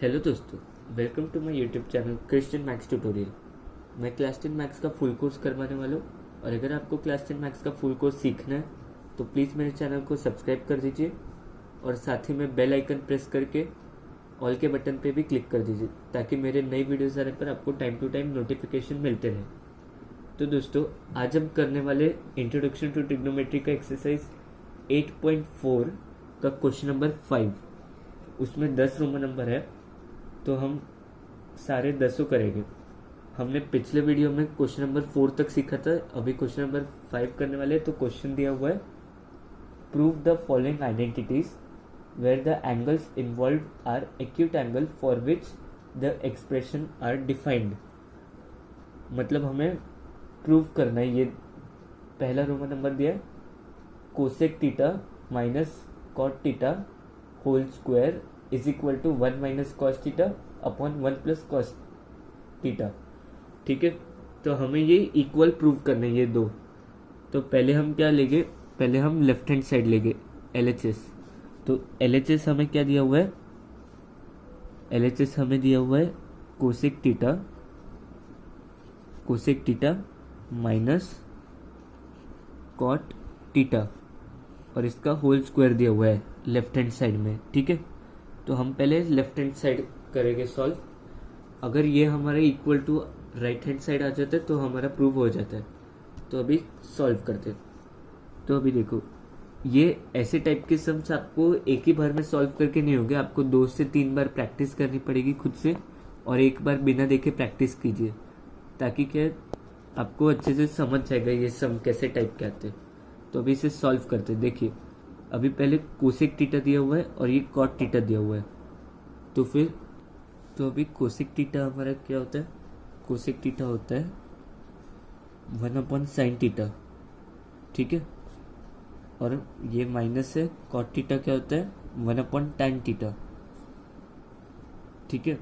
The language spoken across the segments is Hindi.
हेलो दोस्तों, welcome to my YouTube channel Christian maths tutorial. मैं क्लास 10 मैथ्स का फुल कोर्स करवाने वाला हूँ और अगर आपको क्लास 10 मैथ्स का फुल कोर्स सीखना है तो प्लीज़ मेरे चैनल को सब्सक्राइब कर दीजिए और साथ ही में बेल आइकन प्रेस करके ऑल के बटन पे भी क्लिक कर दीजिए ताकि मेरे नई वीडियोज़ आने पर आपको टाइम टू टाइम नोटिफिकेशन मिलते रहे। तो दोस्तों, आज हम करने वाले इंट्रोडक्शन टू ट्रिग्नोमेट्री का एक्सरसाइज 8.4 का क्वेश्चन नंबर 5। उसमें 10 रोमन नंबर है तो हम सारे 10 करेंगे। हमने पिछले वीडियो में क्वेश्चन नंबर 4 तक सीखा था, अभी क्वेश्चन नंबर 5 करने वाले। तो क्वेश्चन दिया हुआ है, prove the following identities where the angles involve are acute angle for which the expression are defined. मतलब हमें प्रूव करना है। ये पहला रोमन नंबर दिया है, cosec theta minus cot theta whole square is equal to 1 minus cos theta upon 1 plus cos theta. ठीक है, तो हमें ये इक्वल प्रूव करने ये दो। तो पहले हम क्या लेंगे, पहले हम लेफ्ट हैंड साइड लेंगे LHS। तो LHS हमें क्या दिया हुआ है, LHS हमें दिया हुआ है cosec theta minus cot theta और इसका होल स्क्वायर दिया हुआ है लेफ्ट हैंड साइड में। ठीक है, तो हम पहले लेफ्ट हैंड साइड करेंगे सॉल्व। अगर ये हमारे equal to right hand side आ जाता है तो हमारा प्रूव हो जाता है। तो अभी सॉल्व करते हैं। तो अभी देखो, ये ऐसे टाइप के सम्स आपको एक ही बार में सॉल्व करके नहीं होंगे, आपको 2 से 3 बार प्रैक्टिस करनी पड़ेगी खुद से, और एक बार बिना देखे प्रैक्टिस कीजिए ताकि क्या आपको अच्छे से समझ जाएगा ये सम कैसे टाइप के आते हैं। तो अभी इसे सॉल्व करते हैं। देखिए, अभी पहले कोसेक थीटा दिया हुआ है और ये कॉट थीटा दिया हुआ है। तो अभी कोसेक थीटा हमारा क्या होता है, कोसेक थीटा होता है 1 अपॉन साइन थीटा। ठीक है, और ये माइनस है, कॉट थीटा क्या होता है 1 अपॉन टैन थीटा। ठीक है,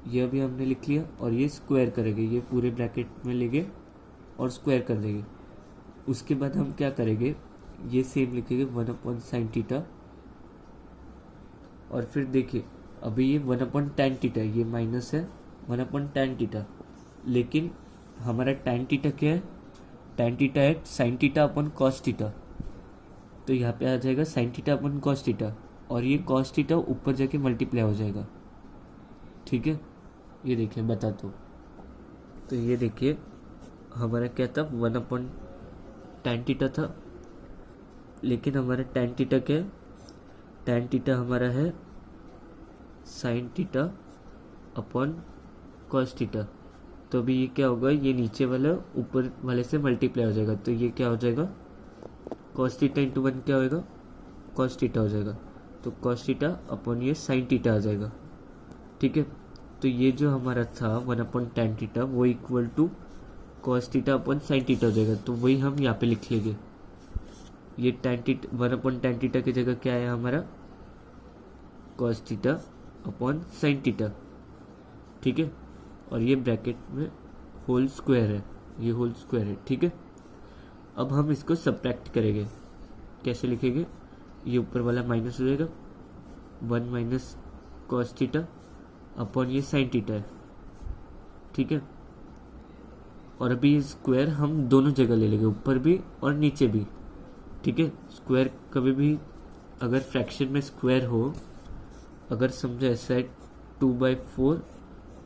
ये अभी हमने लिख लिया और ये स्क्वायर करेंगे, ये पूरे ब्रैकेट में लेंगे और स्क्वायर कर देंगे। उसके बाद हम क्या करेंगे, ये सेम लिखेंगे 1 अपॉन साइन थीटा और फिर देखिए अभी ये 1 अपॉन टैन थीटा, ये माइनस है 1 अपॉन टैन थीटा, लेकिन हमारा टैन थीटा क्या है, टैन थीटा है sign theta upon cos theta. तो यहाँ पे आ जाएगा sign theta upon cos theta और ये कॉस थीटा ऊपर जाके मल्टीप्लाई हो जाएगा। ठीक है, ये देखिए बताता हूँ। तो ये देखिए हमारा क्या था 1 अपॉन टैन थीटा था, लेकिन हमारा टैन थीटा क्या है, टैन थीटा हमारा है sign theta upon cos theta. तो अभी ये क्या होगा, ये नीचे वाला ऊपर वाले से मल्टीप्लाई हो जाएगा। तो ये क्या हो जाएगा, कॉस थीटा इंटू 1 क्या होएगा, कॉस थीटा हो जाएगा। तो कॉस थीटा अपॉन ये साइन थीटा आ जाएगा। ठीक है, तो ये जो हमारा था 1 अपॉन टैन थीटा वो equal to cos theta upon sine theta हो जाएगा। तो वही हम यहाँ पे लिख लेंगे, ये tan theta 1 upon tan theta की जगह क्या है हमारा cos theta upon sine theta. ठीक है, और ये ब्रैकेट में होल स्क्वायर है, ये होल स्क्वायर है। ठीक है, अब हम इसको सब्ट्रैक्ट करेंगे। कैसे लिखेंगे, ये ऊपर वाला माइनस हो जाएगा 1 माइनस कॉस थीटा अपॉन ये साइन थीटा है। ठीक है, और अभी ये स्क्वायर हम दोनों जगह ले लेंगे, ऊपर भी और नीचे भी। ठीक है, स्क्वायर कभी भी अगर फ्रैक्शन में स्क्वायर हो, अगर समझो ऐसा है 2/4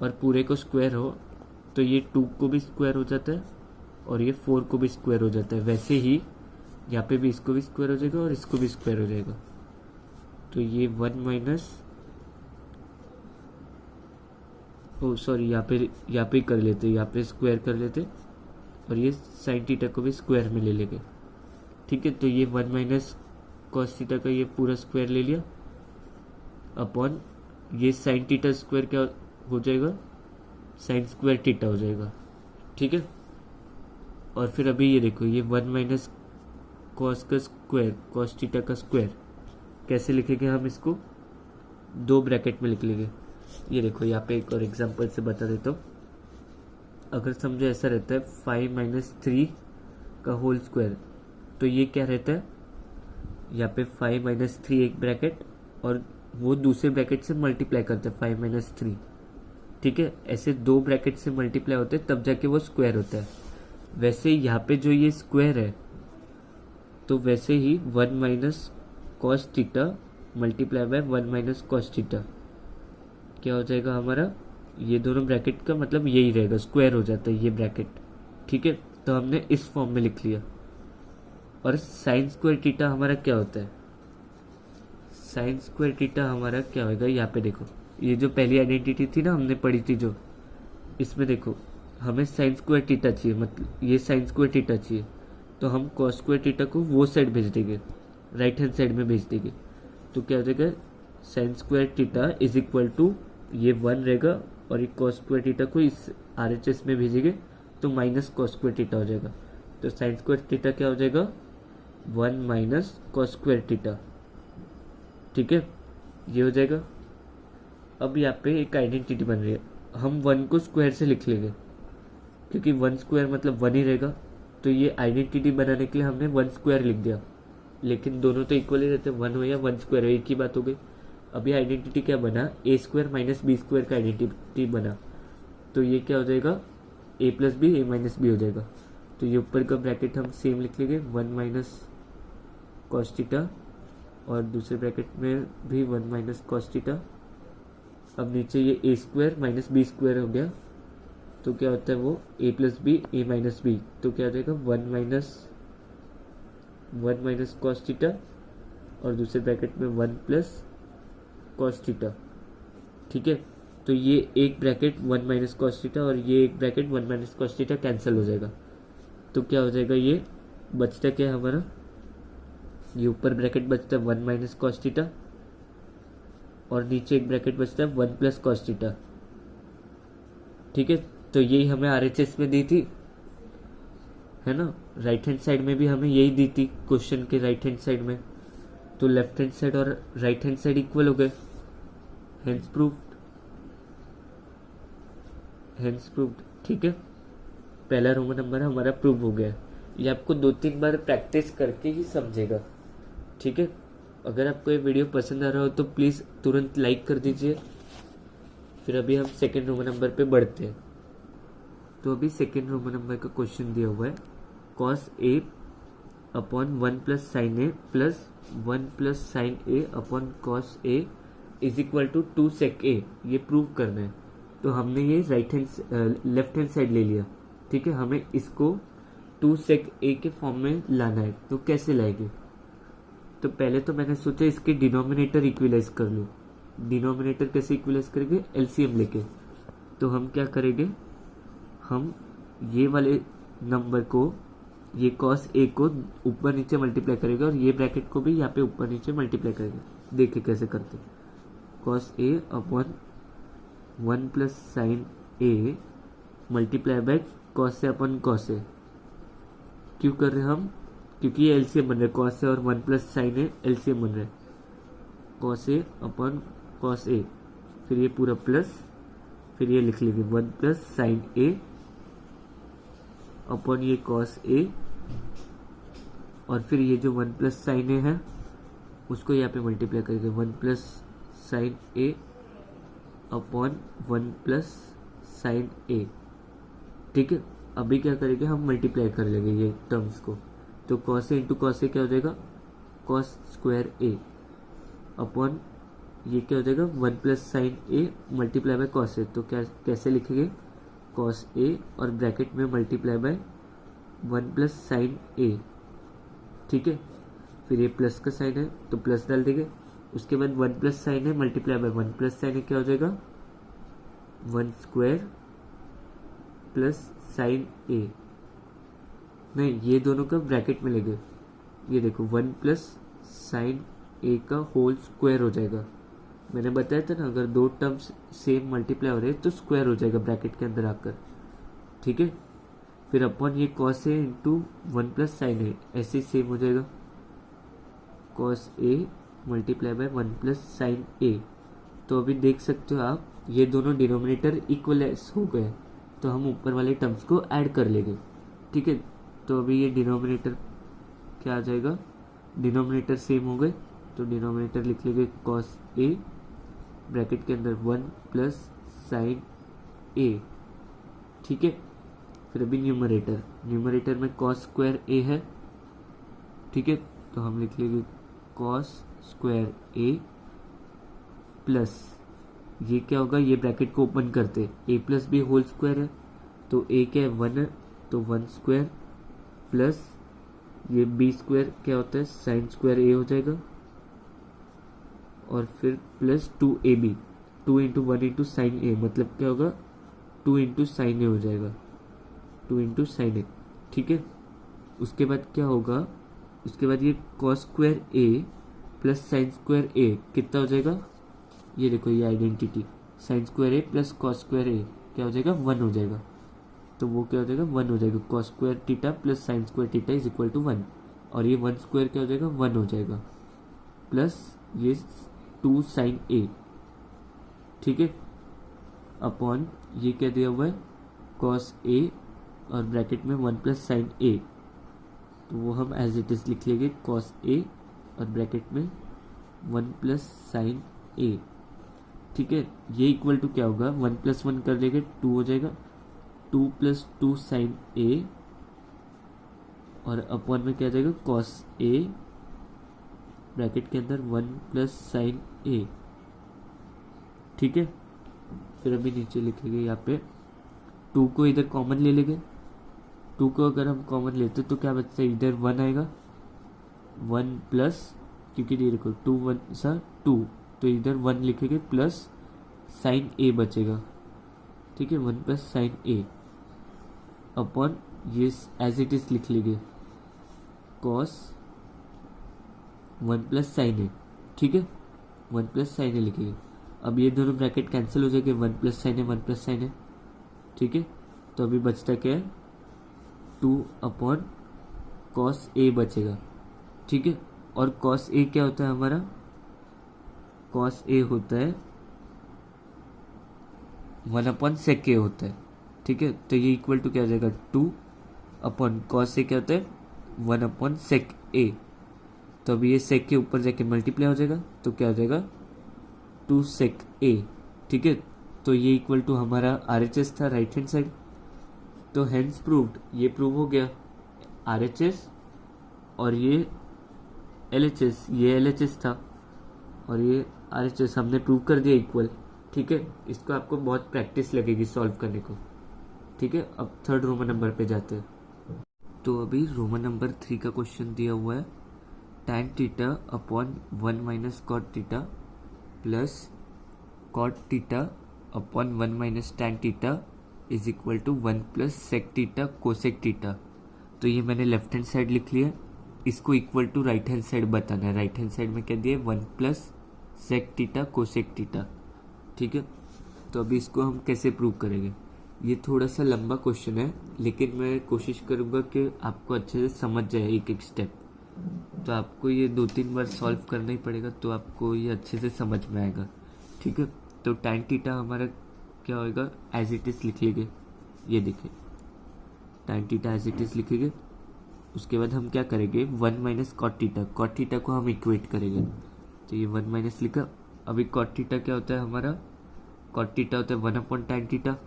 और पूरे को स्क्वायर हो तो ये 2 को भी स्क्वायर हो जाता है और ये 4 को भी स्क्वायर हो जाता है। वैसे ही यहाँ पे भी इसको भी स्क्वायर हो जाएगा और इसको भी स्क्वायर हो जाएगा। तो ये 1 माइनस यहाँ पे कर लेते, यहाँ पे स्क्वायर कर लेते और ये साइन थीटा को भी स्क्वायर में ले लेंगे। ठीक है, तो ये 1 माइनस कॉस थीटा का ये पूरा स्क्वायर ले लिया अपॉन ये साइन थीटा स्क्वायर क्या हो जाएगा, साइन स्क्वायर थीटा हो जाएगा। ठीक है, और फिर अभी ये देखो, ये 1 माइनस कॉस का स्क्वायर, कॉस थीटा का स्क्वायर कैसे लिखेंगे हम इसको, 2 ब्रैकेट में लिख लेंगे। ये देखो यहाँ पे एक और एग्जांपल से बता देता हूँ। अगर समझो ऐसा रहता है 5 माइनस 3 का होल स्क्वायर, तो ये क्या रहता है, यहाँ पे 5 माइनस 3 एक ब्रैकेट और वो दूसरे ब्रैकेट से मल्टीप्लाई करता है 5 माइनस 3, ठीक है। ऐसे दो ब्रैकेट से मल्टीप्लाई होते हैं तब जाके वो स्क्वायर होता है। वैसे यहाँ पे जो ये स्क्वायर है तो वैसे ही 1 minus cos theta multiply by 1 minus cos theta क्या हो जाएगा हमारा, ये दोनों ब्रैकेट का मतलब यही रहेगा, स्क्वायर हो जाता है ये ब्रैकेट, ठीक है। तो हमने इस फॉर्म में लिख लिया। और साइन स्क्वायर थीटा हमारा क्या होता है, साइन स्क्वायर थीटा हमारा क्या होगा, यहाँ पे देखो ये जो पहली आइडेंटिटी थी ना हमने पढ़ी थी जो, इसमें देखो हमें साइन स्क्वायर थीटा चाहिए, मतलब ये साइन स्क्वायर थीटा चाहिए, तो हम कॉस स्क्वायर थीटा को वो साइड भेज देंगे, राइट हैंड साइड में भेज देंगे। तो क्या हो जाएगा, sine square theta is equal to ये 1 रहेगा और ये कॉस स्क्वायर थीटा को इस RHS में भेजेंगे तो माइनस कॉस स्क्वायर थीटा हो जाएगा। तो साइन स्क्वायर थीटा क्या हो जाएगा, 1 माइनस कॉस स्क्वायर थीटा, ठीक है, ये हो जाएगा। अब यहाँ पे एक आइडेंटिटी बन रही है, हम 1 को स्क्वायर से लिख लेंगे क्योंकि 1 स्क्वायर मतलब 1 ही रहेगा। तो ये आइडेंटिटी बनाने के लिए हमने 1 स्क्वायर लिख दिया, लेकिन दोनों तो इक्वल ही रहते हैं, 1 हो या 1 स्क्वायर हो एक ही बात हो गई। अभी आइडेंटिटी क्या बना, ए स्क्वायर माइनस बी स्क्वायर का आइडेंटिटी बना। तो ये क्या हो जाएगा, ए प्लस बी ए माइनस बी हो जाएगा। तो ये ऊपर का ब्रैकेट हम सेम लिख लेंगे 1 माइनस कॉस थीटा और दूसरे ब्रैकेट में भी 1 माइनस कॉस थीटा। अब नीचे ये ए स्क्वायर माइनस बी स्क्वायर हो गया, तो क्या होता है वो ए प्लस बी ए माइनस बी, तो क्या हो जाएगा 1 माइनस कॉस थीटा और दूसरे ब्रैकेट में 1 प्लस कॉस थीटा, ठीक है। तो ये एक ब्रैकेट 1 माइनस कॉस थीटा और ये एक bracket 1 minus cos theta cancel हो जाएगा। तो क्या हो जाएगा, ये बचता क्या है हमारा, ये ऊपर ब्रैकेट बचता है 1 माइनस कॉस थीटा और नीचे एक ब्रैकेट बचता है 1 प्लस कॉस थीटा, ठीक है। तो यही हमें RHS में दी थी, है ना। राइट हैंड साइड में भी हमें यही दी थी क्वेश्चन के राइट हैंड साइड में। तो लेफ्ट हैंड साइड और राइट हैंड साइड इक्वल हो गए, हेंस प्रूव्ड, ठीक है। पहला रोमन नंबर हमारा प्रूव हो गया। ये आपको 2-3 बार प्रैक्टिस करके ही समझेगा, ठीक है। अगर आपको ये वीडियो पसंद आ रहा हो तो प्लीज़ तुरंत लाइक कर दीजिए। फिर अभी हम सेकेंड रोमन नंबर पे बढ़ते हैं। तो अभी सेकेंड रोमन नंबर का क्वेश्चन दिया हुआ है, cos A upon 1 plus sine A plus 1 plus sine A upon cos A is equal to 2 sec A, ये प्रूव करना है। तो हमने ये लेफ्ट हैंड साइड ले लिया, ठीक है। हमें इसको 2 सेक ए के फॉर्म में लाना है, तो कैसे लाएंगे। तो पहले तो मैंने सोचा इसके डिनोमिनेटर इक्विलाइज कर लूँ। डिनोमिनेटर कैसे इक्विलाइज करेंगे, LCM लेके। तो हम क्या करेंगे, हम ये वाले नंबर को, ये कॉस ए को ऊपर नीचे मल्टीप्लाई करेंगे और ये ब्रैकेट को भी यहाँ पे ऊपर नीचे मल्टीप्लाई करेंगे। देखिए कैसे करते, cos A upon 1 plus sine a multiply by cos A upon cos a. क्यों कर रहे हैं हम, क्योंकि ये LCM बन रहा है, कॉस ए और 1 प्लस साइन ए LCM बन रहा है, कॉस ए अपॉन कॉस ए, फिर ये पूरा प्लस, फिर ये लिख लेंगे 1 प्लस साइन ए अपॉन ये कॉस ए, और फिर ये जो 1 प्लस साइन ए है उसको यहाँ पे मल्टीप्लाई करेंगे 1 plus sine A upon 1 plus sine a, ठीक है। अभी क्या करेंगे, हम मल्टीप्लाई कर लेंगे ये टर्म्स को। तो cos a into cos A क्या हो जाएगा, कॉस स्क्वायर ए अपॉन ये क्या हो जाएगा 1 plus sine a multiply by cos a. तो क्या कैसे लिखेंगे, कॉस ए और ब्रैकेट में multiply by 1 plus sine a, ठीक है। फिर ये प्लस का साइन है तो प्लस डाल देंगे, उसके बाद 1 प्लस साइन है मल्टीप्लाई बाय 1 प्लस साइन है क्या हो जाएगा 1 स्क्वायर प्लस साइन ए, नहीं ये दोनों का ब्रैकेट में लेंगे, ये देखो 1 प्लस साइन ए का होल स्क्वायर हो जाएगा। मैंने बताया था ना, अगर दो टर्म्स सेम मल्टीप्लाई हो रहे हैं तो स्क्वायर हो जाएगा ब्रैकेट के अंदर आकर, ठीक है। फिर अपॉन ये cos a into 1 plus sine a, ऐसे सेम हो जाएगा cos a multiply by 1 plus sine a. तो अभी देख सकते हो आप, ये दोनों डिनोमिनेटर इक्वलाइज हो गए, तो हम ऊपर वाले टर्म्स को ऐड कर लेंगे, ठीक है। तो अभी ये डिनोमिनेटर क्या आ जाएगा, डिनोमिनेटर सेम हो गए तो डिनोमिनेटर लिख लेंगे कॉस ए, ब्रैकेट के अंदर 1 प्लस साइन ए, ठीक है। फिर अभी न्यूमरेटर में कॉस स्क्वायर ए है, ठीक है, तो हम लिख लेंगे कॉस स्क्वायर ए प्लस, ये क्या होगा, ये ब्रैकेट को ओपन करते, ए प्लस बी होल स्क्वायर है, तो ए क्या है 1 है, तो 1 स्क्वायर प्लस ये बी स्क्वायर क्या होता है साइन स्क्वायर ए हो जाएगा, और फिर plus 2ab, 2 into 1 into sine a, मतलब क्या होगा 2 इंटू साइन ए हो जाएगा, 2 इंटू साइन ए, ठीक है। उसके बाद क्या होगा, उसके बाद ये कॉस स्क्वायर ए प्लस साइन स्क्वायर ए कितना हो जाएगा, ये देखो ये आइडेंटिटी, साइन स्क्वायर ए प्लस कॉस स्क्वायर ए क्या हो जाएगा 1 हो जाएगा, तो वो क्या हो जाएगा 1 हो जाएगा, cos square theta plus sine square theta is equal to 1, और ये 1 स्क्वायर क्या हो जाएगा 1 हो जाएगा, प्लस ये 2 साइन ए, ठीक है, अपॉन ये क्या दिया हुआ है कॉस ए और ब्रैकेट में 1 प्लस साइन ए, तो वो हम एज इट इज लिख लेंगे कॉस ए और ब्रैकेट में 1 प्लस साइन ए, ठीक है। ये इक्वल टू क्या होगा, 1 प्लस 1 कर देंगे 2 हो जाएगा, 2 प्लस 2 साइन ए, और अपॉन में क्या जाएगा कॉस ए, ब्रैकेट के अंदर 1 प्लस साइन ए, ठीक है। फिर अभी नीचे लिखेंगे यहाँ पे 2 को इधर कॉमन ले लेंगे, 2 को अगर हम कॉमन लेते तो क्या बचता है, इधर 1 आएगा, 1 प्लस, क्योंकि ये देखो 2 1 सा 2, तो इधर 1 लिखेंगे प्लस साइन ए बचेगा, ठीक है, 1 प्लस साइन ए, अपॉन ये एज इट इज लिख लेंगे कॉस 1 प्लस साइन ए, ठीक है, 1 प्लस साइन ए लिखेंगे। अब ये दोनों ब्रैकेट कैंसिल हो जाएंगे, 1 plus sine A 1 plus sine a, ठीक है, तो अभी बचता क्या है 2 अपॉन कॉस ए बचेगा, ठीक है। और कॉस ए क्या होता है हमारा, कॉस ए होता है 1 अपॉन सेक ए होता है, ठीक है, तो ये इक्वल टू क्या हो जाएगा 2 अपॉन कॉस ए क्या होता है 1 अपॉन सेक ए, तो अभी ये सेक के ऊपर जाके मल्टीप्लाई हो जाएगा, तो क्या हो जाएगा 2 सेक ए, ठीक है। तो ये इक्वल टू हमारा RHS था राइट हैंड साइड, तो हेंस प्रूव्ड, ये प्रूव हो गया RHS, और ये LHS, ये LHS था और ये RHS हमने प्रूव कर दिया इक्वल, ठीक है। इसको आपको बहुत प्रैक्टिस लगेगी सॉल्व करने को, ठीक है। अब थर्ड रोमन नंबर पे जाते हैं, तो अभी रोमन नंबर 3 का क्वेश्चन दिया हुआ है tan theta upon 1 minus cot theta plus cot theta upon 1 minus tan theta is equal to 1 plus sec theta cosec theta. तो ये मैंने लेफ्ट हैंड साइड लिख लिया, इसको equal to right hand side बताना है। राइट हैंड साइड में क्या दिया है 1 plus sec theta cosec theta, ठीक है। तो अभी इसको हम कैसे प्रूव करेंगे, ये थोड़ा सा लंबा क्वेश्चन है, लेकिन मैं कोशिश करूँगा कि आपको अच्छे से समझ जाए एक एक स्टेप। तो आपको ये 2-3 बार सॉल्व करना ही पड़ेगा, तो आपको ये अच्छे से समझ में आएगा, ठीक है। तो tan थीटा हमारा क्या होएगा, एज इट इज लिख लेंगे, ये देखिए tan theta as it is लिखेंगे। उसके बाद हम क्या करेंगे 1 माइनस कॉट थीटा को हम इक्वेट करेंगे, तो ये 1 माइनस लिखा। अभी कॉट थीटा क्या होता है हमारा, कॉट थीटा होता है 1 अपॉन tan थीटा,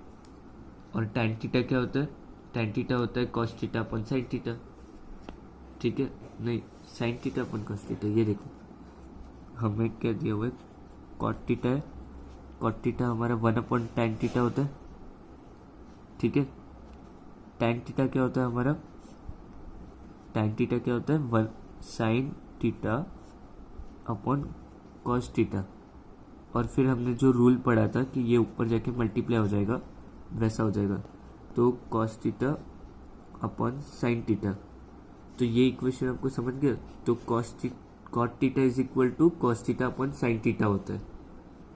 और tan थीटा क्या होता है, tan थीटा होता है cos theta upon sine theta, ठीक है, नहीं sign theta upon cos theta. ये देखो हमें क्या दिया हुआ है कॉट थीटा है, कॉट थीटा हमारा 1 अपॉन tan थीटा होता है, ठीक है। tan थीटा क्या होता है हमारा, tan थीटा क्या होता है 1 sign theta upon cos theta, और फिर हमने जो रूल पढ़ा था कि ये ऊपर जाके मल्टीप्लाई हो जाएगा, वैसा हो जाएगा, तो cos theta upon sine theta. तो ये इक्वेशन आपको समझ गया। तो cot theta is equal to cos theta upon sine theta होता है,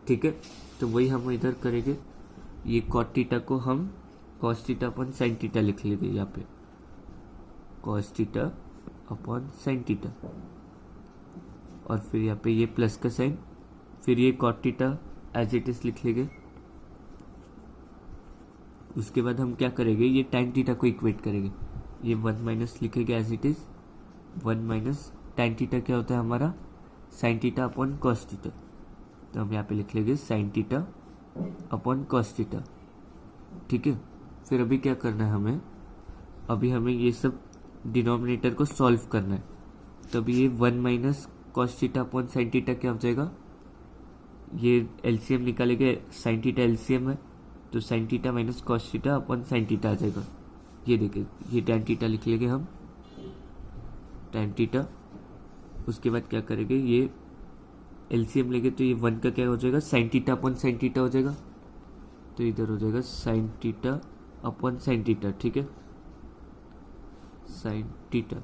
ठीक है। तो वही हम इधर करेंगे, ये कॉट थीटा को हम cos theta upon sine theta लिख लेंगे यहाँ पे, cos theta upon sine theta, और फिर यहाँ पे ये प्लस का साइन, फिर ये cot theta as it is लिख लेंगे। उसके बाद हम क्या करेंगे, ये tan थीटा को इक्वेट करेंगे, ये 1 माइनस लिखेंगे as it is, 1 minus tan theta क्या होता है हमारा sine theta upon cos theta, तो हम यहाँ पे लिख लेंगे sine theta upon cos theta. ठीक है, फिर अभी क्या करना है हमें, अभी हमें ये सब डिनोमिनेटर को सॉल्व करना है। तो अभी ये 1 minus cos theta upon sine theta क्या हो जाएगा, ये एलसीएम निकालेंगे, साइन टीटा एलसीएम है, तो sine theta minus cos theta upon sine theta आ जाएगा। ये देखिए, ये टैन टीटा लिख लेंगे हम, टैन टीटा। उसके बाद क्या करेंगे, ये एलसीएम लेंगे तो ये 1 का क्या हो जाएगा, sign theta upon sine theta हो जाएगा, तो इधर हो जाएगा sign theta upon sine theta. ठीक है, साइन टीटा,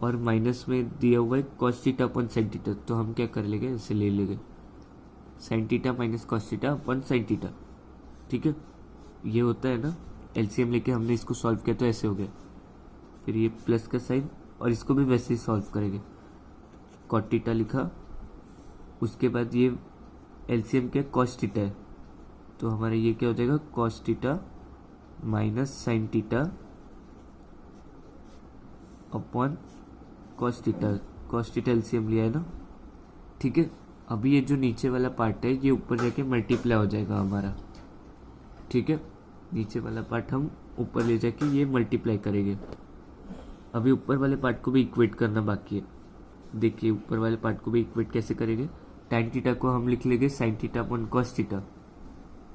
और माइनस में दिया हुआ है cos theta upon sine theta, तो हम क्या कर लेंगे, ऐसे ले लेंगे sine theta minus cos theta upon sine theta. ठीक है, ये होता है ना, एलसीएम लेके हमने इसको सॉल्व किया तो ऐसे हो गया। फिर ये प्लस का साइन, और इसको भी वैसे ही सॉल्व करेंगे, कॉट टीटा लिखा। उसके बाद ये एलसीएम क्या कॉस टीटा है, तो हमारा ये क्या हो जाएगा, cos theta minus sign theta upon cos theta LCM लिया है ना। ठीक है, अभी ये जो नीचे वाला पार्ट है ये ऊपर जाके मल्टीप्लाई हो जाएगा हमारा। ठीक है, नीचे वाला पार्ट हम ऊपर ले जाके ये मल्टीप्लाई करेंगे। अभी ऊपर वाले पार्ट को भी इक्वेट करना बाकी है। देखिए ऊपर वाले पार्ट को भी इक्वेट कैसे करेंगे, टैन टीटा को हम लिख लेंगे sine theta upon cos theta.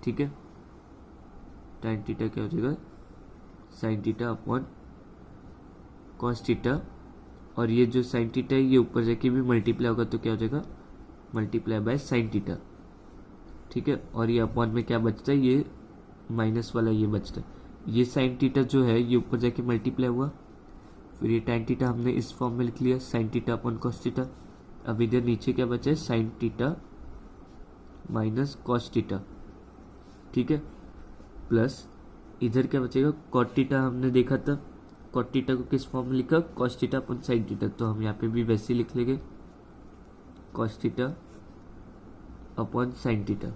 ठीक है, टैन टीटा क्या हो जाएगा, sign theta upon cos theta, और ये जो साइन टीटा है ये ऊपर जाके भी मल्टीप्लाई होगा तो क्या हो जाएगा, मल्टीप्लाई बाय साइन टीटा। ठीक है, और ये अपॉन में क्या बचता है, ये माइनस वाला ये बचता है। ये साइन टीटा जो है ये ऊपर जाके मल्टीप्लाई हुआ, फिर ये टैन टीटा हमने इस फॉर्म में लिख लिया, sign theta upon cos theta. अब इधर नीचे क्या बचा है, sign theta minus cos theta. ठीक है, प्लस इधर क्या बचेगा, कॉट टीटा हमने देखा था, कॉट टीटा को किस फॉर्म में लिखा, cos theta upon sine theta, तो हम यहाँ पे भी वैसे ही लिख लेंगे, cos theta upon sine theta.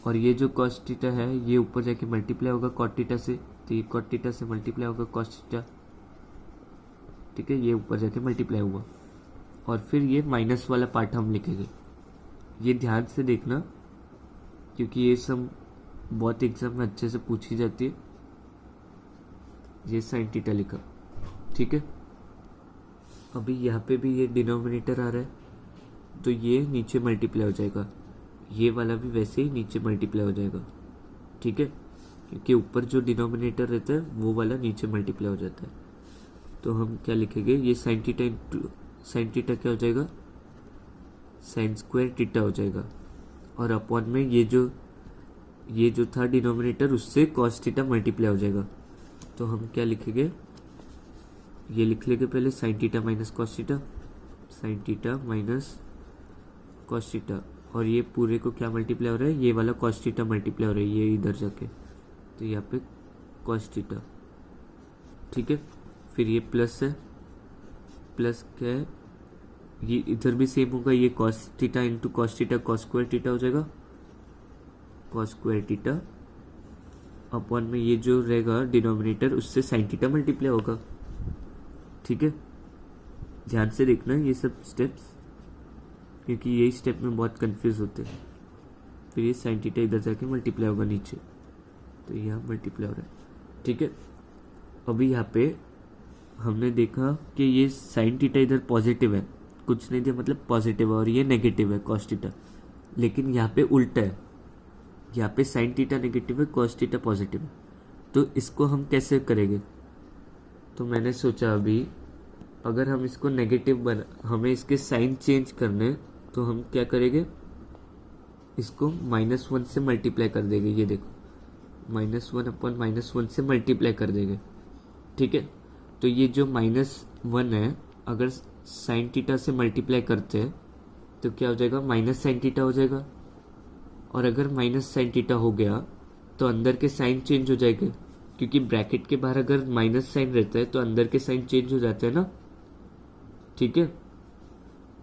और ये जो कॉस टीटा है ये ऊपर जाके मल्टीप्लाई होगा कॉट टीटा से, तो ये कॉट टीटा से मल्टीप्लाई होगा कॉस टीटा। ठीक है, ये ऊपर जाके मल्टीप्लाई हुआ, और फिर ये माइनस वाला पार्ट हम लिखेंगे। ये ध्यान से देखना क्योंकि ये सब बहुत एग्जाम में अच्छे से पूछी जाती है। ये साइन टीटा लिखा। ठीक है, अभी यहाँ पे भी ये डिनोमिनेटर आ रहा है तो ये नीचे मल्टीप्लाई हो जाएगा, ये वाला भी वैसे ही नीचे मल्टीप्लाई हो जाएगा। ठीक है, क्योंकि ऊपर जो डिनोमिनेटर रहता है वो वाला नीचे मल्टीप्लाई हो जाता है। तो हम क्या लिखेंगे, ये sine theta into sine theta क्या हो जाएगा, साइन स्क्वायर टीटा हो जाएगा, और अपॉन में ये जो था डिनोमिनेटर उससे कॉस टीटा मल्टीप्लाई हो जाएगा। तो हम क्या लिखेंगे, ये लिख लेंगे पहले sign theta minus cos theta, sign theta minus cos theta, और ये पूरे को क्या मल्टीप्लाई हो रहा है, ये वाला कॉस टीटा मल्टीप्लाई हो रहा है ये इधर जाके, तो यहाँ पे कॉस टीटा। ठीक है, फिर ये प्लस है, प्लस क्या है, ये इधर भी सेम होगा, ये cos theta into cos theta cos square theta हो जाएगा, कॉस स्क्वायर टीटा, अपॉन में ये जो रहेगा डिनोमिनेटर उससे साइन टीटा मल्टीप्लाई होगा। ठीक है, ध्यान से देखना ये सब स्टेप्स, क्योंकि यही स्टेप में बहुत कंफ्यूज होते हैं। फिर ये साइन टीटा इधर जाके मल्टीप्लाई होगा नीचे, तो यहाँ मल्टीप्लाई हो रहा है। ठीक है, अभी यहाँ पे हमने देखा कि ये साइन टीटा इधर पॉजिटिव है, कुछ नहीं दिया मतलब पॉजिटिव है, और ये नेगेटिव है कॉस टीटा, लेकिन यहाँ पे उल्टा है, यहाँ पे साइन टीटा नेगेटिव है कॉस टीटा पॉजिटिव है। तो इसको हम कैसे करेंगे, तो मैंने सोचा अभी अगर हम इसको नेगेटिव हमें इसके साइन चेंज करने, तो हम क्या करेंगे, इसको -1 से मल्टीप्लाई कर देंगे। ये देखो -1 अपॉन -1 से मल्टीप्लाई कर देंगे। ठीक है, तो ये जो -1 है अगर साइन टीटा से मल्टीप्लाई करते हैं तो क्या हो जाएगा, माइनस साइन टीटा हो जाएगा, और अगर माइनस साइन टीटा हो गया तो अंदर के साइन चेंज हो जाएंगे, क्योंकि ब्रैकेट के बाहर अगर माइनस साइन रहता है तो अंदर के साइन चेंज हो जाते हैं ना। ठीक है,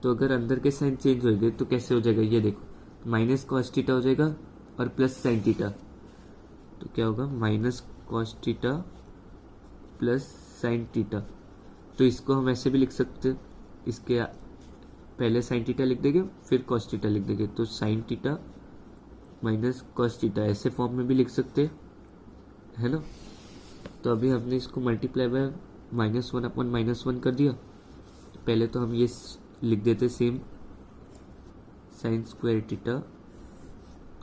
तो अगर अंदर के साइन चेंज हो गए तो कैसे हो जाएगा, ये देखो माइनस कॉस टीटा हो जाएगा और प्लस साइन टीटा, तो क्या होगा minus cos theta plus sine theta. तो इसको हम ऐसे भी लिख सकते हैं, इसके पहले साइन थीटा लिख देंगे फिर कॉस थीटा लिख देंगे, तो sign theta minus cos theta ऐसे फॉर्म में भी लिख सकते है ना। तो अभी हमने इसको मल्टीप्लाई बाय -1 अपॉन -1 कर दिया। पहले तो हम ये लिख देते same, sine square theta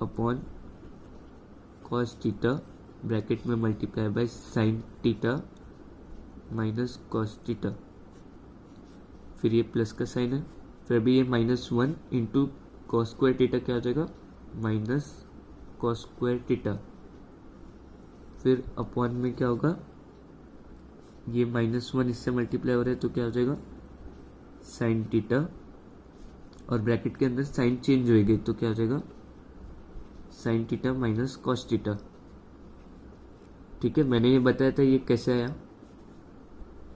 upon cos theta bracket में multiply by sine theta minus cos theta, फिर ये प्लस का साइन है, फिर भी ये -1 इंटू कॉस स्क्वायर थीटा क्या हो जाएगा, माइनस कॉस स्क्वायर थीटा, फिर अपॉन में क्या होगा, ये -1 इससे मल्टीप्लाई हो रहा है तो क्या हो जाएगा साइन थीटा, और ब्रैकेट के अंदर साइन चेंज होएगी तो क्या हो जाएगा sign theta minus cos theta. ठीक है, मैंने ये बताया था ये कैसे आया,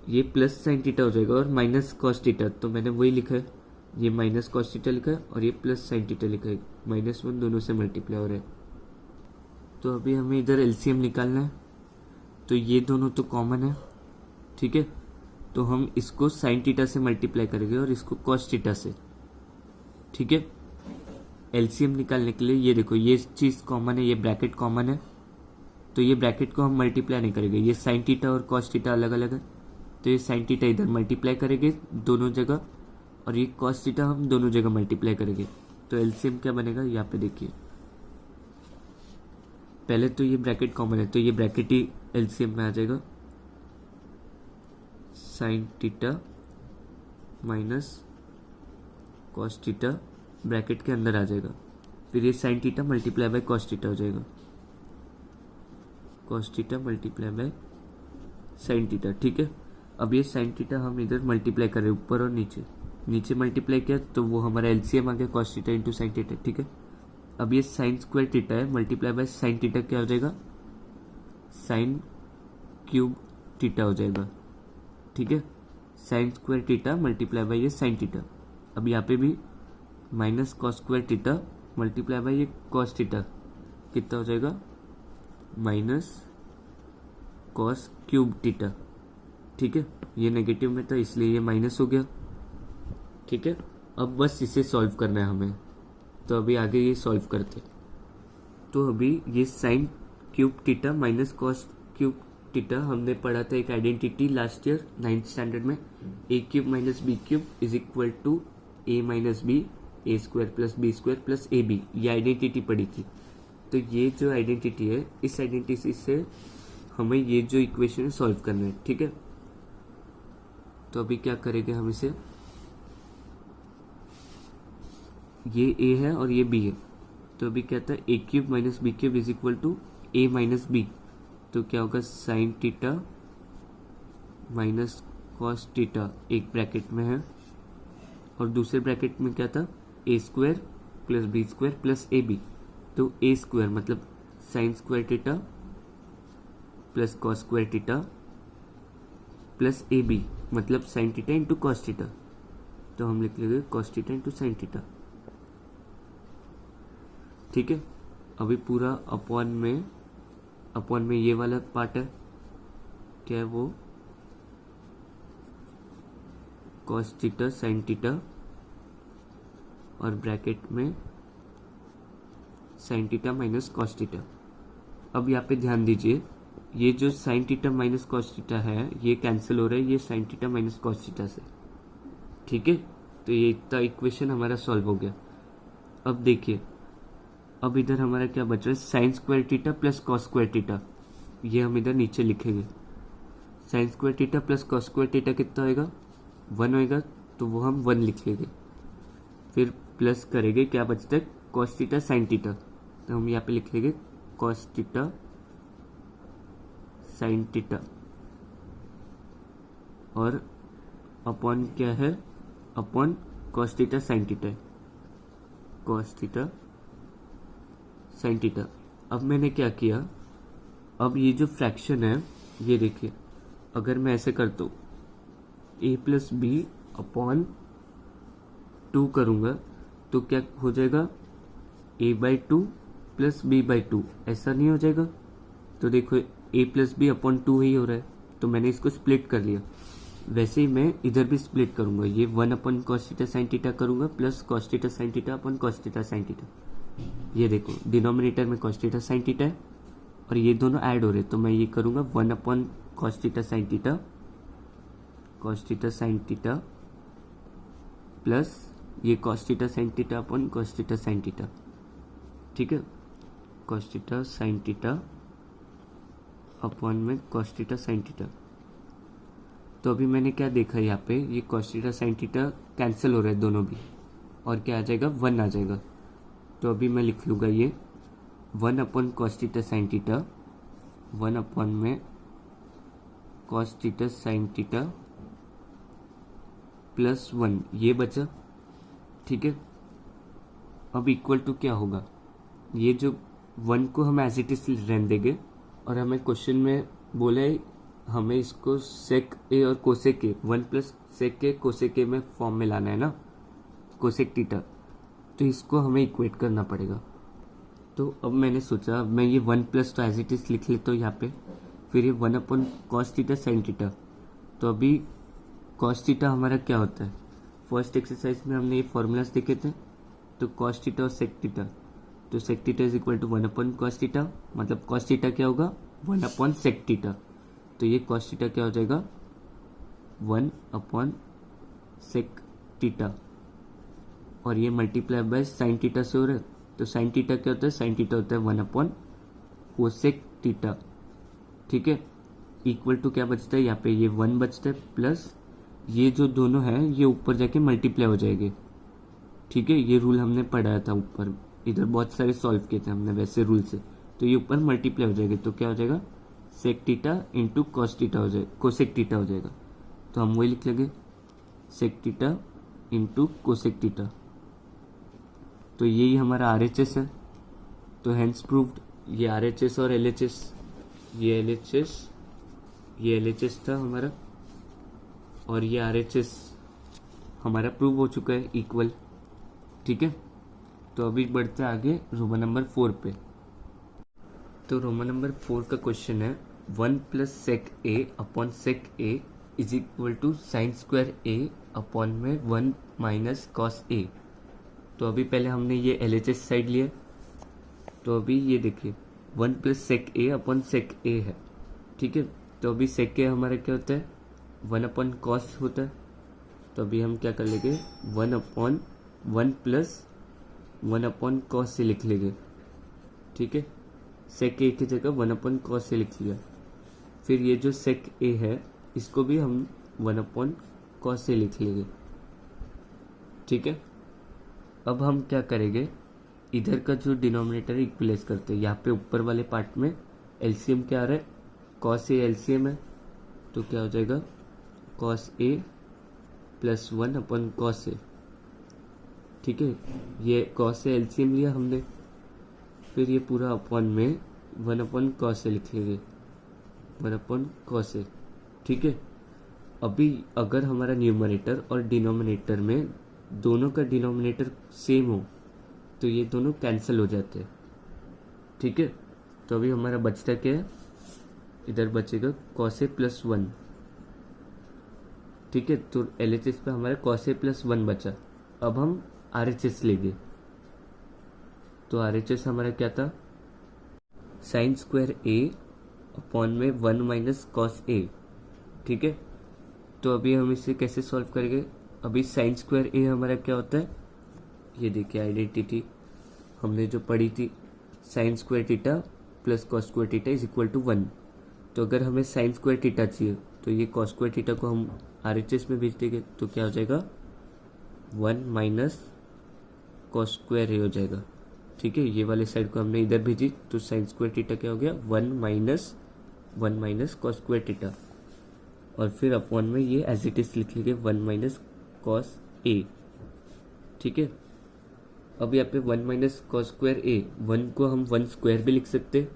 ये प्लस साइन थीटा हो जाएगा और माइनस कॉस थीटा, तो मैंने वही लिखा है, ये माइनस कॉस थीटा लिखा है और ये प्लस साइन थीटा लिखा है, -1 दोनों से मल्टीप्लाई हो रहा है। तो अभी हमें इधर एलसीएम निकालना है, तो ये दोनों तो कॉमन है, ठीक है, तो हम इसको साइन थीटा से मल्टीप्लाई करेंगे और इसको कॉस थीटा से। ठीक है, एलसीएम निकालने के लिए ये देखो ये चीज़ कॉमन है, ये ब्रैकेट कॉमन है, तो ये ब्रैकेट को हम मल्टीप्लाई नहीं करेंगे, ये साइन थीटा और कॉस थीटा अलग अलग है, तो ये साइन थीटा इधर मल्टीप्लाई करेंगे दोनों जगह और ये कॉस थीटा हम दोनों जगह मल्टीप्लाई करेंगे। तो एलसीएम क्या बनेगा, यहाँ पे देखिए, पहले तो ये ब्रैकेट कॉमन है तो ये ब्रैकेट ही एलसीएम में आ जाएगा, sign theta minus cos theta bracket के अंदर आ जाएगा, फिर ये sine theta multiply by cos theta हो जाएगा, cos theta multiply by sine theta. ठीक है, अब ये साइन थीटा हम इधर मल्टीप्लाई कर रहे हैं ऊपर और नीचे, नीचे मल्टीप्लाई किया तो वो हमारा एलसीएम आ गया cos theta into sine theta. ठीक है, अब ये साइन स्क्वायर थीटा है मल्टीप्लाई बाय साइन थीटा क्या हो जाएगा, साइन क्यूब थीटा हो जाएगा। ठीक है, sign square theta multiply by ये साइन थीटा, अब यहाँ पे भी minus cos square theta multiply by ये कॉस थीटा कितना हो जाएगा, माइनस कॉस क्यूब थीटा। ठीक है, ये नेगेटिव में था इसलिए ये माइनस हो गया। ठीक है, अब बस इसे सॉल्व करना है हमें, तो अभी आगे ये सॉल्व करते। तो अभी ये sine cube theta minus cos cube theta हमने पढ़ा था एक identity last year 9th standard में, a cube minus b cube is equal to a minus b, a square plus b square plus a b, ये आइडेंटिटी पढ़ी थी। तो ये जो आइडेंटिटी है इस आइडेंटिटी से हमें ये जो इक्वेशन है सॉल्व करना है। ठीक है, तो अभी क्या करेंगे हम इसे, ये ए है और ये बी है, तो अभी क्या था a cube minus b cube is equal to a minus b, तो क्या होगा sine theta minus cos theta एक ब्रैकेट में है और दूसरे ब्रैकेट में क्या था a square plus b square plus a b, तो ए स्क्वायर मतलब sine square theta plus cos square theta plus a b मतलब sine theta into cos theta, तो हम लिख लेंगे cos theta into sine theta. ठीक है, अभी पूरा अपॉन में ये वाला पार्ट है, क्या है वो, कॉस थीटा साइन थीटा और ब्रैकेट में sign theta minus cos theta. अब यहाँ पे ध्यान दीजिए, ये जो sign theta minus cos theta है ये कैंसिल हो रहा है ये sine theta minus cos theta से। ठीक है, तो ये इतना इक्वेशन हमारा सॉल्व हो गया। अब देखिए, अब इधर हमारा क्या बच रहा है, sign square theta plus cos square theta, ये हम इधर नीचे लिखेंगे। Sign square theta plus cos square theta कितना होएगा, 1 होएगा, तो वो हम 1 लिख लेंगे। फिर प्लस करेंगे, क्या बचता है कॉस थीटा साइन थीटा, तो हम यहाँ पे लिख लेंगे कॉस थीटा साइन थीटा, और अपॉन क्या है, upon cos theta sine theta, cos theta sine theta. अब मैंने क्या किया, अब ये जो फ्रैक्शन है ये देखिए, अगर मैं ऐसे करता हूँ ए प्लस बी अपॉन 2 करूँगा तो क्या हो जाएगा, a/2 प्लस b/2, ऐसा नहीं हो जाएगा। तो देखो a प्लस बी अपॉन 2 ही हो रहा है, तो मैंने इसको स्प्लिट कर लिया, वैसे ही मैं इधर भी स्प्लिट करूंगा, ये 1 upon cos theta sine theta करूंगा plus cos theta sine theta upon cos theta sine theta. ये देखो डिनोमिनेटर में कॉस थीटा साइन थीटा है और ये दोनों ऐड हो रहे, तो मैं ये करूंगा 1 upon cos theta sine theta, cos theta sine theta plus ये cos theta sine theta upon cos theta sine theta. ठीक है, cos theta sine theta upon में कॉस थीटा साइन थीटा। तो अभी मैंने क्या देखा यहाँ पे, ये cos theta sine theta cancel हो रहा है दोनों भी, और क्या आ जाएगा 1 आ जाएगा। तो अभी मैं लिख लूँगा ये 1 upon cos theta sine theta, 1 अपन में cos theta sine theta plus 1 ये बचा। ठीक है, अब इक्वल टू क्या होगा, ये जो 1 को हम एज इट इज रहने देंगे और हमें क्वेश्चन में बोला है हमें इसको सेक ए और cosec A 1 plus sec A cosec A में फॉर्म में लाना है ना, कोसेक थीटा, तो इसको हमें इक्वेट करना पड़ेगा। तो अब मैंने सोचा मैं ये 1 प्लस तो एज इट इज लिख लेता हूँ यहाँ पे, फिर ये 1 upon cos theta sine theta. तो अभी कॉस थीटा हमारा क्या होता है, फर्स्ट एक्सरसाइज में हमने ये फॉर्मूलाज देखे थे, तो कॉस थीटा और सेक थीटा, तो sec theta is equal to 1 upon cos theta, मतलब कॉस थीटा क्या होगा 1 अपन सेक थीटा, तो ये कॉस थीटा क्या हो जाएगा 1 अपन सेक थीटा, और ये मल्टीप्लाई बाय साइन थीटा से हो रहा है, तो साइन थीटा क्या होता है, साइन थीटा होता है 1 अपन कोसेक थीटा। ठीक है, इक्वल टू क्या बचता है यहाँ पे, ये 1 बचता है प्लस ये जो दोनों हैं ये ऊपर जाके मल्टीप्लाई हो जाएंगे। ठीक है, ये रूल हमने पढ़ाया था ऊपर, इधर बहुत सारे सॉल्व किए थे हमने वैसे रूल से, तो ये ऊपर मल्टीप्लाई हो जाएगी, तो क्या हो जाएगा sec theta into cos theta हो जाएगा, कोसेक थीटा हो जाएगा। तो हम वही लिख लेंगे sec theta into cosec theta, तो यही हमारा RHS है। तो हैंस प्रूव्ड, ये RHS और LHS, ये LHS था हमारा और ये RHS हमारा प्रूव हो चुका है इक्वल। ठीक है, तो अभी बढ़ते हैं आगे रोमन नंबर 4 पे। तो रोमन नंबर 4 का क्वेश्चन है 1 plus sec A upon sec A is equal to sine square A upon में 1 माइनस कॉस ए। तो अभी पहले हमने ये LHS साइड लिया, तो अभी ये देखिए 1 plus sec A upon sec ए है। ठीक है, तो अभी सेक ए हमारा क्या होता है 1 अपॉन कॉस होता है, तो अभी हम क्या कर लेंगे 1 अपॉन 1 प्लस 1 अपॉन कॉस से लिख लेंगे। ठीक है, सेक ए की जगह 1 अपॉन कॉस से लिख लिया, फिर ये जो सेक ए है इसको भी हम 1 अपॉन कॉस से लिख लेंगे। ठीक है, अब हम क्या करेंगे, इधर का जो डिनोमिनेटर इक्वलाइज करते हैं, यहाँ पे ऊपर वाले पार्ट में एलसीएम क्या आ रहा है कॉस ए एलसीएम है, तो क्या हो जाएगा कॉस ए प्लस 1 अपॉन कॉस ए। ठीक है, ये कॉस ए एलसीएम लिया हमने, फिर ये पूरा अपॉन में 1 अपॉन कॉस ए लिख लेंगे, 1 अपॉन कॉस ए। ठीक है, अभी अगर हमारा न्यूमरेटर और डिनोमिनेटर में दोनों का डिनोमिनेटर सेम हो तो ये दोनों कैंसिल हो जाते हैं। ठीक है, तो अभी हमारा बचता क्या है, इधर बचेगा कॉस ए प्लस 1। ठीक है, तो LHS पे हमारा कॉस ए प्लस 1 बचा। अब हम RHS लेंगे, तो RHS हमारा क्या था साइन स्क्वायर ए अपॉन में 1 माइनस कॉस ए। ठीक है, तो अभी हम इसे कैसे सॉल्व करेंगे, अभी साइन स्क्वायर ए हमारा क्या होता है, ये देखिए आइडेंटिटी हमने जो पढ़ी थी, sine square theta plus cos square theta is equal to 1। तो अगर हमें साइन स्क्वायर थीटा चाहिए तो ये कॉस स्क्वायर थीटा को हम RHS में भेज देंगे, तो क्या हो जाएगा 1 माइनस कॉस स्क्वायर ए हो जाएगा। ठीक है, ये वाले साइड को हमने इधर भेजी, तो साइन स्क्वायर थीटा क्या हो गया 1 माइनस कॉस स्क्वायर थीटा, और फिर अपॉन में ये एज इट इज लिख लेंगे 1 माइनस कॉस ए। ठीक है, अब यहाँ पे 1 माइनस कॉस स्क्वायर ए, 1 को हम 1 स्क्वायर भी लिख सकते हैं।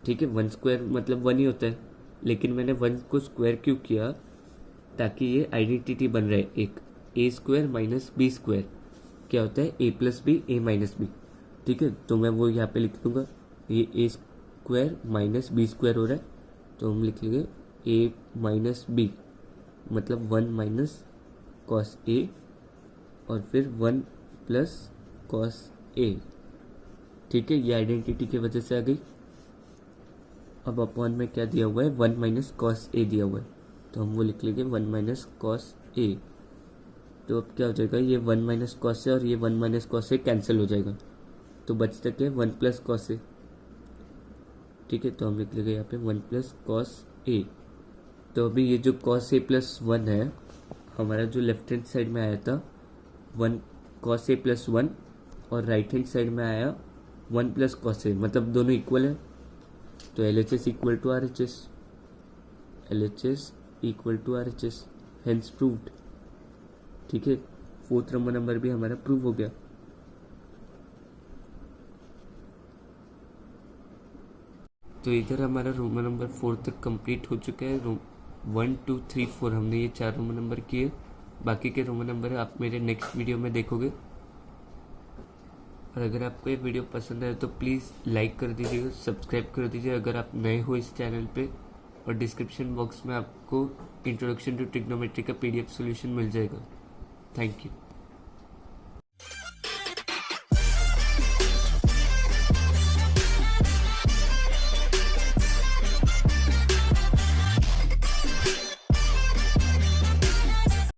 ठीक है, 1 स्क्वायर मतलब 1 ही होता है, लेकिन मैंने 1 को स्क्वायर क्यों किया, ताकि ये आइडेंटिटी बन रहा है एक ए स्क्वायर माइनस बी स्क्वायर क्या होता है ए प्लस बी ए माइनस बी। ठीक है, तो मैं वो यहाँ पे लिख दूंगा, ये ए स्क्वायर माइनस बी स्क्वायर हो रहा है, तो हम लिख लेंगे ए माइनस बी। मतलब 1 माइनस कॉस ए और फिर 1 प्लस कॉस ए। ठीक है, ये आइडेंटिटी की वजह से आ गई। अब अपॉन में क्या दिया हुआ है, 1 माइनस कॉस ए दिया हुआ है, तो हम वो लिख लेंगे 1 माइनस कॉस ए। तो अब क्या हो जाएगा, ये 1 माइनस कॉस ए और ये 1 माइनस कॉस ए कैंसिल हो जाएगा, तो बचता क्या है 1 प्लस कॉस ए। ठीक है, तो हम लिख लेंगे यहाँ पे 1 प्लस कॉस ए। तो अभी ये जो कॉस ए प्लस 1 है, हमारा जो लेफ्ट हैंड साइड में आया था 1 कॉस ए प्लस 1 और राइट हैंड साइड में आया 1 प्लस कॉस ए, मतलब दोनों इक्वल है। तो LHS equal to RHS, LHS equal to RHS, hence proved. ठीक है, 4th रोमन नंबर भी हमारा प्रूव हो गया। तो इधर हमारा रोमन नंबर 4 तक कंप्लीट हो चुका है। 1 2 3 4 हमने ये 4 रोमन नंबर किए। बाकी के रोमन नंबर आप मेरे नेक्स्ट वीडियो में देखोगे। और अगर आपको ये वीडियो पसंद आए तो प्लीज़ लाइक कर दीजिएगा, सब्सक्राइब कर दीजिए अगर आप नए हो इस चैनल पे। और डिस्क्रिप्शन बॉक्स में आपको इंट्रोडक्शन टू ट्रिग्नोमेट्री का PDF सॉल्यूशन मिल जाएगा। Thank you.